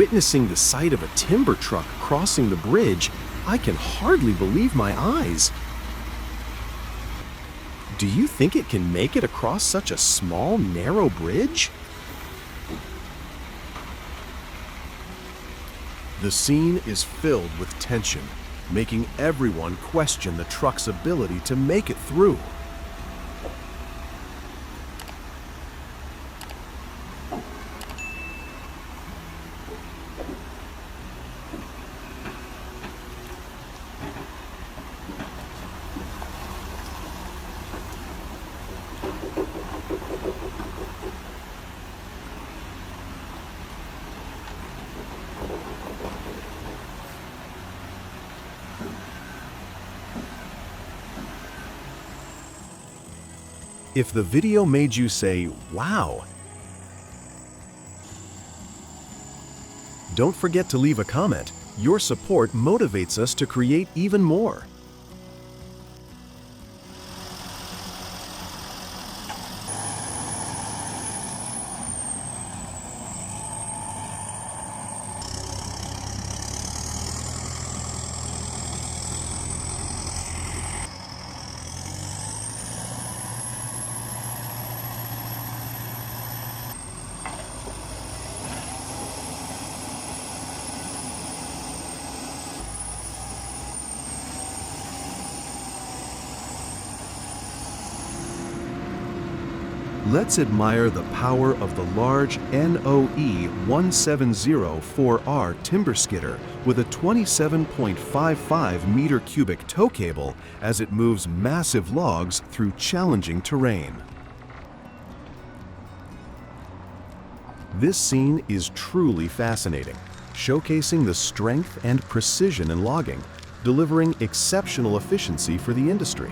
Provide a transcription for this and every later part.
Witnessing the sight of a timber truck crossing the bridge, I can hardly believe my eyes. Do you think it can make it across such a small, narrow bridge? The scene is filled with tension, making everyone question the truck's ability to make it through. If the video made you say, "Wow," don't forget to leave a comment. Your support motivates us to create even more. Let's admire the power of the large NOE 1704R timber skidder with a 27.55 meter cubic tow cable as it moves massive logs through challenging terrain. This scene is truly fascinating, showcasing the strength and precision in logging, delivering exceptional efficiency for the industry.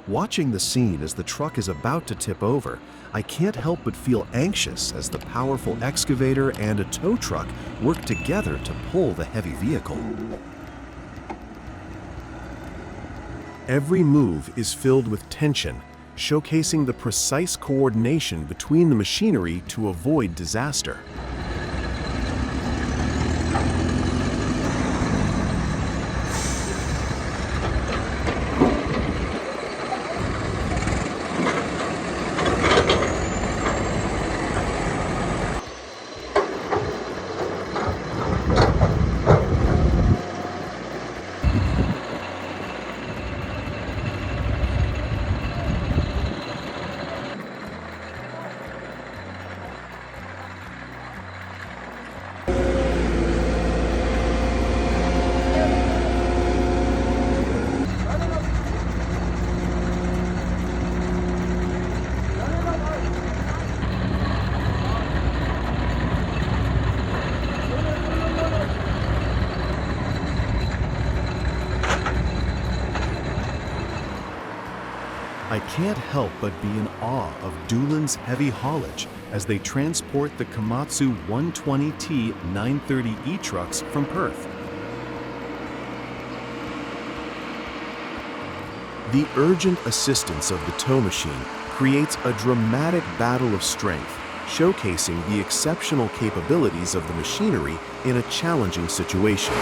Watching the scene as the truck is about to tip over, I can't help but feel anxious as the powerful excavator and a tow truck work together to pull the heavy vehicle. Every move is filled with tension, showcasing the precise coordination between the machinery to avoid disaster. I can't help but be in awe of Doolan's heavy haulage as they transport the Komatsu 120T 930E trucks from Perth. The urgent assistance of the tow machine creates a dramatic battle of strength, showcasing the exceptional capabilities of the machinery in a challenging situation.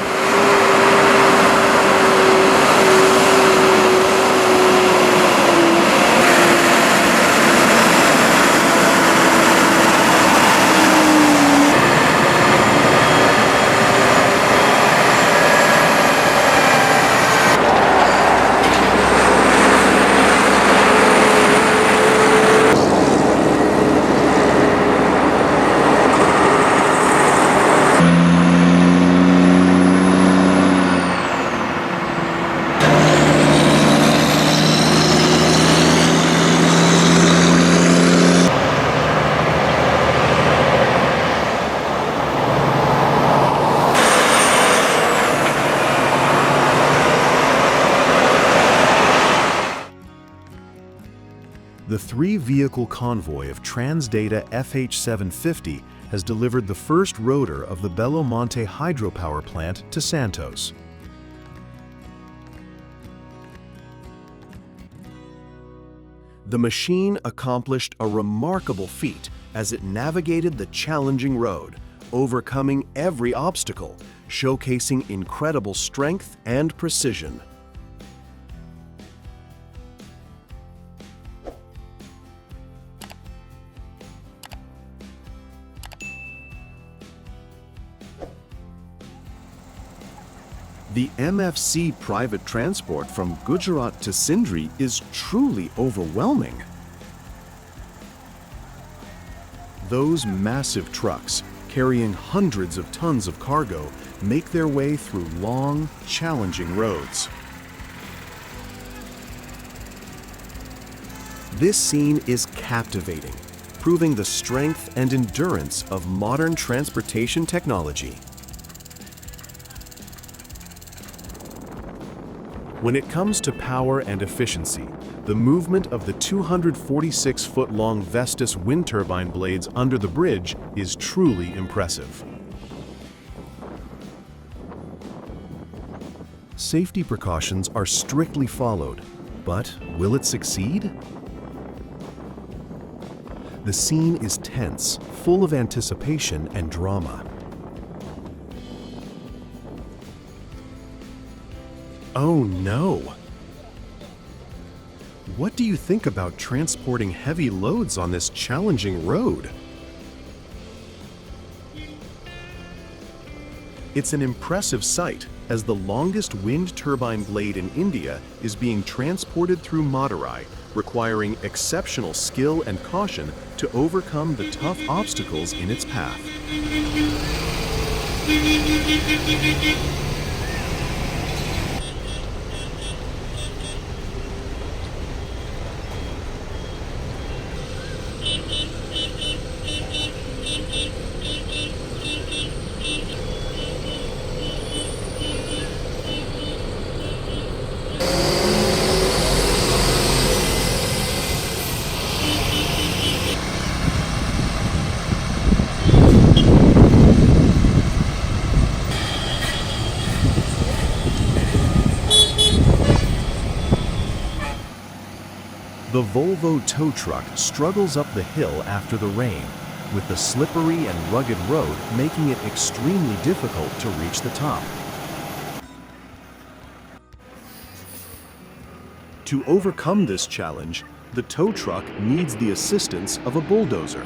The three-vehicle convoy of Transdata FH750 has delivered the first rotor of the Belo Monte hydropower plant to Santos. The machine accomplished a remarkable feat as it navigated the challenging road, overcoming every obstacle, showcasing incredible strength and precision. The MFC private transport from Gujarat to Sindri is truly overwhelming. Those massive trucks, carrying hundreds of tons of cargo, make their way through long, challenging roads. This scene is captivating, proving the strength and endurance of modern transportation technology. When it comes to power and efficiency, the movement of the 246-foot-long Vestas wind turbine blades under the bridge is truly impressive. Safety precautions are strictly followed, but will it succeed? The scene is tense, full of anticipation and drama. Oh no! What do you think about transporting heavy loads on this challenging road? It's an impressive sight as the longest wind turbine blade in India is being transported through Madurai, requiring exceptional skill and caution to overcome the tough obstacles in its path. The Volvo tow truck struggles up the hill after the rain, with the slippery and rugged road making it extremely difficult to reach the top. To overcome this challenge, the tow truck needs the assistance of a bulldozer.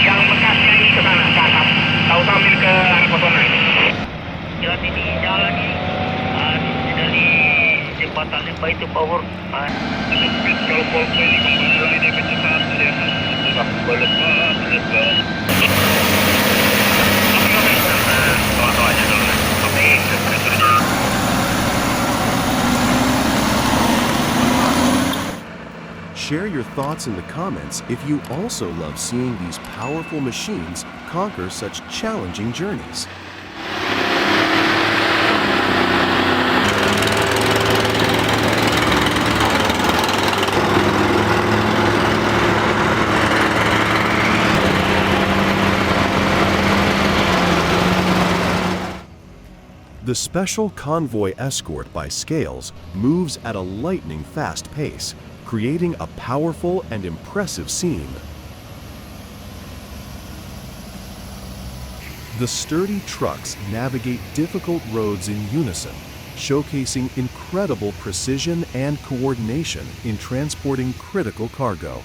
Yang bekasnya ini ke sana, ke atas. Tahu sambil ke arah potongan. Jalan ini, jalan ini. Dari jembatan lembah itu power. Kalau polpo ini kembali lagi dia kecepatan dia. Sudah berlepas. Tahu aja dulu. Tapi sebenarnya. Share your thoughts in the comments if you also love seeing these powerful machines conquer such challenging journeys. The special convoy escort by Scales moves at a lightning-fast pace, creating a powerful and impressive scene. The sturdy trucks navigate difficult roads in unison, showcasing incredible precision and coordination in transporting critical cargo.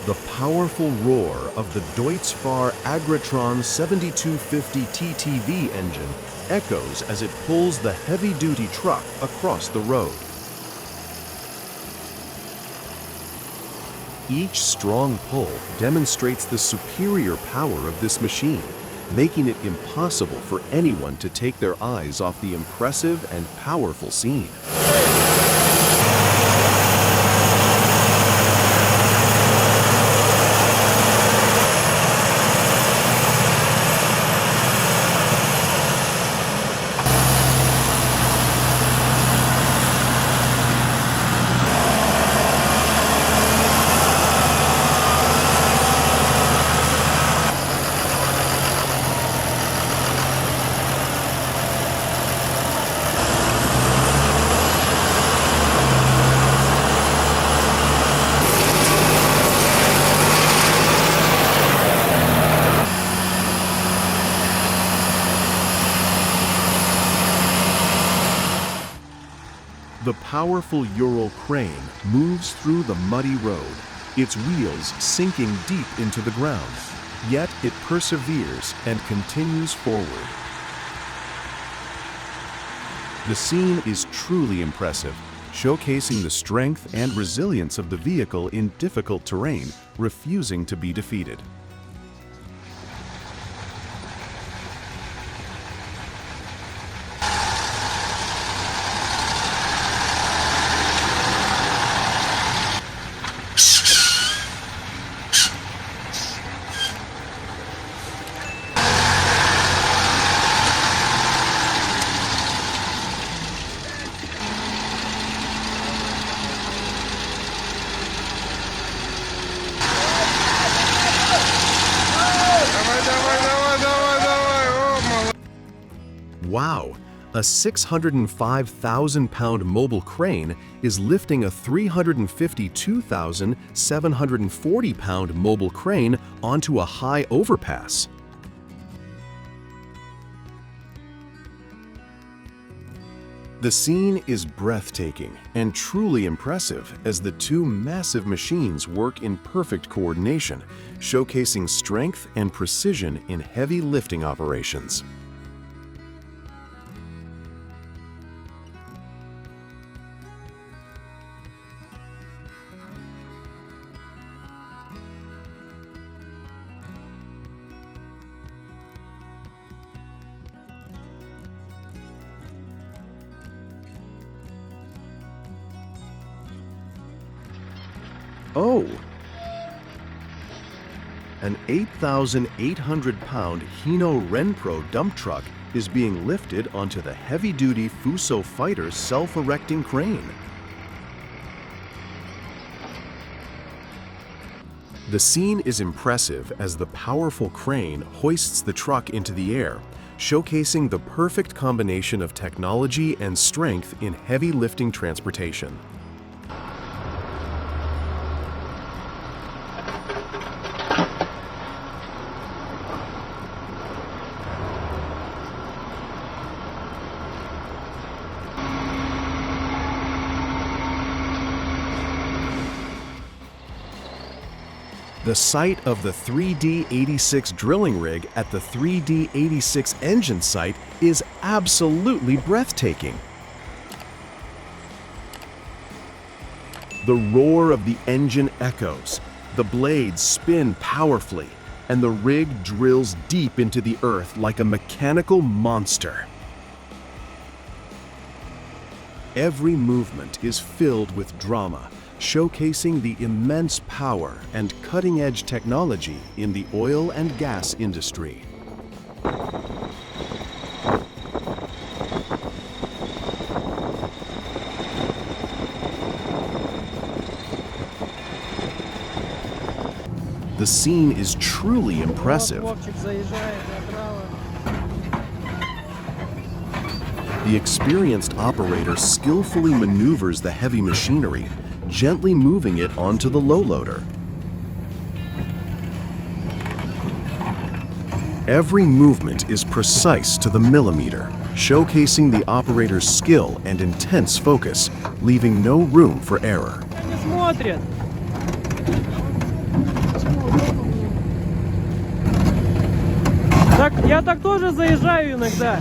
The powerful roar of the Deutz-Fahr Agritron 7250 TTV engine echoes as it pulls the heavy-duty truck across the road. Each strong pull demonstrates the superior power of this machine, making it impossible for anyone to take their eyes off the impressive and powerful scene. The powerful Ural crane moves through the muddy road, its wheels sinking deep into the ground. Yet it perseveres and continues forward. The scene is truly impressive, showcasing the strength and resilience of the vehicle in difficult terrain, refusing to be defeated. Wow! A 605,000-pound mobile crane is lifting a 352,740-pound mobile crane onto a high overpass. The scene is breathtaking and truly impressive as the two massive machines work in perfect coordination, showcasing strength and precision in heavy lifting operations. Oh! An 8,800-pound Hino Renpro dump truck is being lifted onto the heavy-duty Fuso Fighter's self-erecting crane. The scene is impressive as the powerful crane hoists the truck into the air, showcasing the perfect combination of technology and strength in heavy lifting transportation. The site of the 3D86 drilling rig at the 3D86 engine site is absolutely breathtaking. The roar of the engine echoes, the blades spin powerfully, and the rig drills deep into the earth like a mechanical monster. Every movement is filled with drama, showcasing the immense power and cutting-edge technology in the oil and gas industry. The scene is truly impressive. The experienced operator skillfully maneuvers the heavy machinery, gently moving it onto the low loader. Every movement is precise to the millimeter, showcasing the operator's skill and intense focus, leaving no room for error. Я так тоже заезжаю иногда.